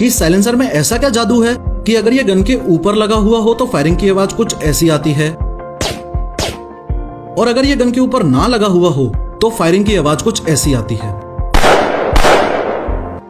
कि साइलेंसर में ऐसा क्या जादू है कि अगर ये गन के ऊपर लगा हुआ हो तो फायरिंग की आवाज कुछ ऐसी आती है, और अगर ये गन के ऊपर ना लगा हुआ हो तो फायरिंग की आवाज कुछ ऐसी आती है।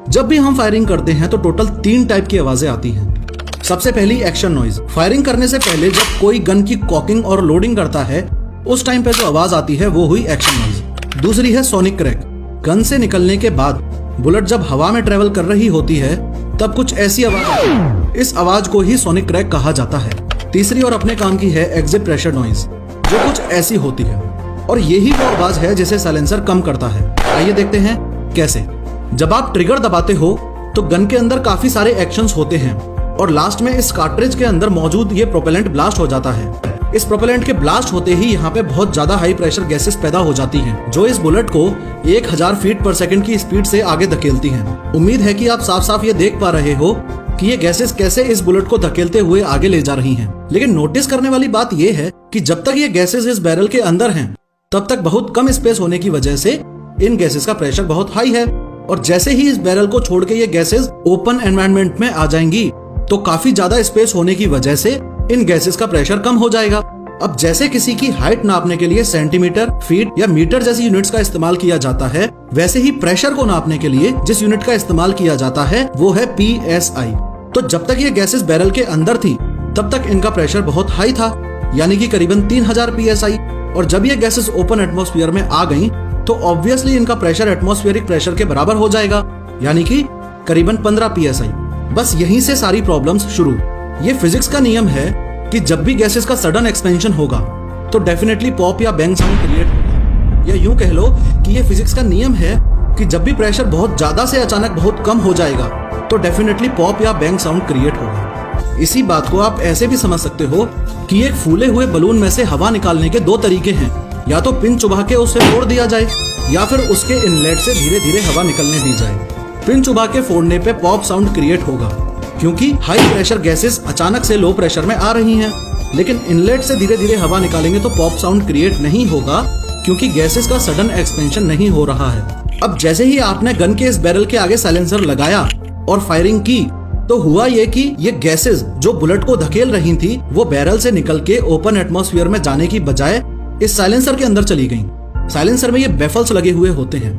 जब भी हम फायरिंग करते हैं तो टोटल 3 टाइप की आवाजें आती हैं। सबसे पहली एक्शन नॉइज। फायरिंग करने से पहले जब कोई गन की कॉकिंग और लोडिंग करता है उस टाइम पे जो आवाज आती है वो हुई एक्शन नॉइज। दूसरी है सोनिक क्रैक। गन से निकलने के बाद बुलेट जब हवा में ट्रेवल कर रही होती है तब कुछ ऐसी आवाज आती है, इस आवाज को ही सोनिक क्रैक कहा जाता है। तीसरी और अपने काम की है एग्जिट प्रेशर नॉइज, जो कुछ ऐसी होती है, और यही वो आवाज है जिसे साइलेंसर कम करता है। आइए देखते हैं कैसे। जब आप ट्रिगर दबाते हो तो गन के अंदर काफी सारे एक्शंस होते हैं और लास्ट में इस कार्ट्रिज के अंदर मौजूद ये प्रोपेलेंट ब्लास्ट हो जाता है। इस प्रोपेलेंट के ब्लास्ट होते ही यहाँ पे बहुत ज्यादा हाई प्रेशर गैसेस पैदा हो जाती हैं, जो इस बुलेट को 1000 फीट पर सेकंड की स्पीड से आगे धकेलती हैं। उम्मीद है कि आप साफ साफ ये देख पा रहे हो कि ये गैसेस कैसे इस बुलेट को धकेलते हुए आगे ले जा रही हैं। लेकिन नोटिस करने वाली बात ये है कि जब तक ये गैसेस इस बैरल के अंदर हैं, तब तक बहुत कम स्पेस होने की वजह से इन गैसेस का प्रेशर बहुत हाई है, और जैसे ही इस बैरल को छोड़ के ये गैसेस ओपन एनवायरनमेंट में आ जाएंगी तो काफी ज्यादा स्पेस होने की वजह से इन गैसेस का प्रेशर कम हो जाएगा। अब जैसे किसी की हाइट नापने के लिए सेंटीमीटर, फीट या मीटर जैसी यूनिट्स का इस्तेमाल किया जाता है, वैसे ही प्रेशर को नापने के लिए जिस यूनिट का इस्तेमाल किया जाता है वो है PSI। तो जब तक ये गैसेस बैरल के अंदर थी तब तक इनका प्रेशर बहुत हाई था, यानी कि करीबन 3000 PSI, और जब ये गैसेस ओपन एटमॉस्फेयर में आ गई तो ऑब्वियसली इनका प्रेशर एटमॉस्फेरिक प्रेशर के बराबर हो जाएगा, यानी कि करीबन 15 PSI। बस यहीं से सारी प्रॉब्लम्स शुरू। ये फिजिक्स का नियम है कि जब भी गैसेस का सडन एक्सपेंशन होगा तो डेफिनेटली पॉप या बैंग साउंड क्रिएट होगा, या यूं कह लो कि ये फिजिक्स का नियम है कि जब भी प्रेशर बहुत ज्यादा से अचानक बहुत कम हो जाएगा तो डेफिनेटली पॉप या बैंग साउंड क्रिएट होगा। इसी बात को आप ऐसे भी समझ सकते हो कि एक फूले हुए बलून में से हवा निकालने के 2 तरीके हैं, या तो पिन चुभा के उसे फोड़ दिया जाए या फिर उसके इनलेट से धीरे धीरे हवा निकलने दी जाए। पिन चुभा के फोड़ने पे पॉप साउंड क्रिएट होगा क्योंकि हाई प्रेशर गैसेस अचानक से लो प्रेशर में आ रही हैं, लेकिन इनलेट से धीरे धीरे हवा निकालेंगे तो पॉप साउंड क्रिएट नहीं होगा क्योंकि गैसेस का सडन एक्सपेंशन नहीं हो रहा है। अब जैसे ही आपने गन के इस बैरल के आगे साइलेंसर लगाया और फायरिंग की तो हुआ ये कि ये गैसेस जो बुलेट को धकेल रही थी वो बैरल से निकल के ओपन एटमॉस्फेयर में जाने की बजाय इस साइलेंसर के अंदर चली गईं। साइलेंसर में ये बेफल्स लगे हुए होते हैं।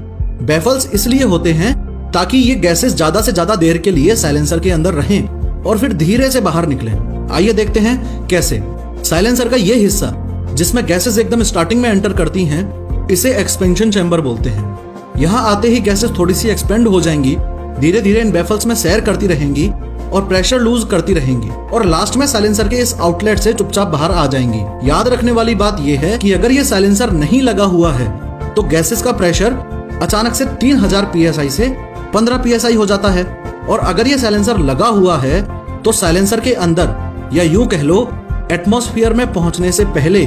बेफल्स इसलिए होते हैं ताकि ये गैसेस ज्यादा से ज्यादा देर के लिए साइलेंसर के अंदर रहें और फिर धीरे से बाहर निकलें। आइए देखते हैं कैसे। साइलेंसर का ये हिस्सा जिसमें गैसेस एकदम स्टार्टिंग में एंटर करती हैं, इसे एक्सपेंशन चैम्बर बोलते हैं। यहाँ आते ही गैसेस थोड़ी सी एक्सपेंड हो जाएंगी, धीरे धीरे इन बेफल्स में सैर करती रहेंगी और प्रेशर लूज करती रहेंगी, और लास्ट में साइलेंसर के इस आउटलेट से चुपचाप बाहर आ जाएंगी। याद रखने वाली बात यह है कि अगर ये साइलेंसर नहीं लगा हुआ है तो गैसेस का प्रेशर अचानक से 3000 PSI से 15 PSI हो जाता है, और अगर ये साइलेंसर लगा हुआ है तो साइलेंसर के अंदर, या यूं कह लो एटमॉस्फेयर में पहुंचने से पहले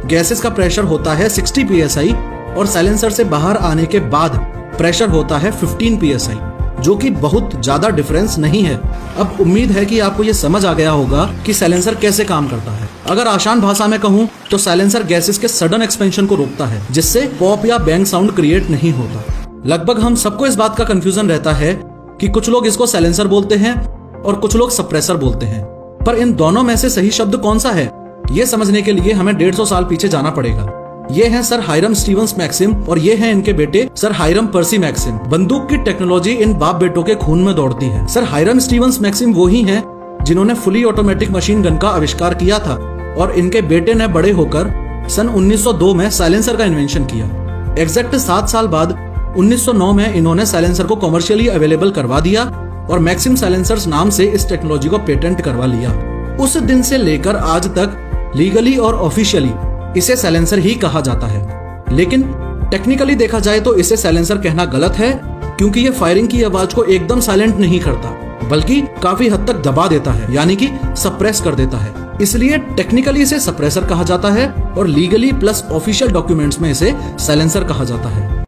गैसेस का प्रेशर होता है 60 PSI और साइलेंसर से बाहर आने के बाद प्रेशर होता है 15 PSI, जो कि बहुत ज्यादा डिफरेंस नहीं है। अब उम्मीद है कि आपको ये समझ आ गया होगा कि साइलेंसर कैसे काम करता है। अगर आसान भाषा में कहूँ तो साइलेंसर गैसेस के सडन एक्सपेंशन को रोकता है, जिससे पॉप या बैंग साउंड क्रिएट नहीं होता। लगभग हम सबको इस बात का कंफ्यूजन रहता है कि कुछ लोग इसको साइलेंसर बोलते हैं और कुछ लोग सप्रेसर बोलते हैं, पर इन दोनों में से सही शब्द कौन सा है ये समझने के लिए हमें 150 साल पीछे जाना पड़ेगा। ये हैं सर हायरम स्टीवंस मैक्सिम और ये हैं इनके बेटे सर हायरम पर्सी मैक्सिम। बंदूक की टेक्नोलॉजी इन बाप बेटों के खून में दौड़ती है। सर हायरम स्टीवंस मैक्सिम वो ही हैं जिन्होंने फुली ऑटोमेटिक मशीन गन का आविष्कार किया था, और इनके बेटे ने बड़े होकर सन 1902 में साइलेंसर का इन्वेंशन किया। एग्जैक्ट 7 साल बाद 1909 में इन्होंने साइलेंसर को कमर्शियली अवेलेबल करवा दिया और मैक्सिम साइलेंसर्स नाम से इस टेक्नोलॉजी को पेटेंट करवा लिया। उस दिन से लेकर आज तक लीगली और ऑफिशियली इसे साइलेंसर ही कहा जाता है, लेकिन टेक्निकली देखा जाए तो इसे साइलेंसर कहना गलत है क्योंकि ये फायरिंग की आवाज को एकदम साइलेंट नहीं करता, बल्कि काफी हद तक दबा देता है, यानी कि सप्रेस कर देता है। इसलिए टेक्निकली इसे सप्रेसर कहा जाता है और लीगली प्लस ऑफिशियल डॉक्यूमेंट्स में इसे साइलेंसर कहा जाता है।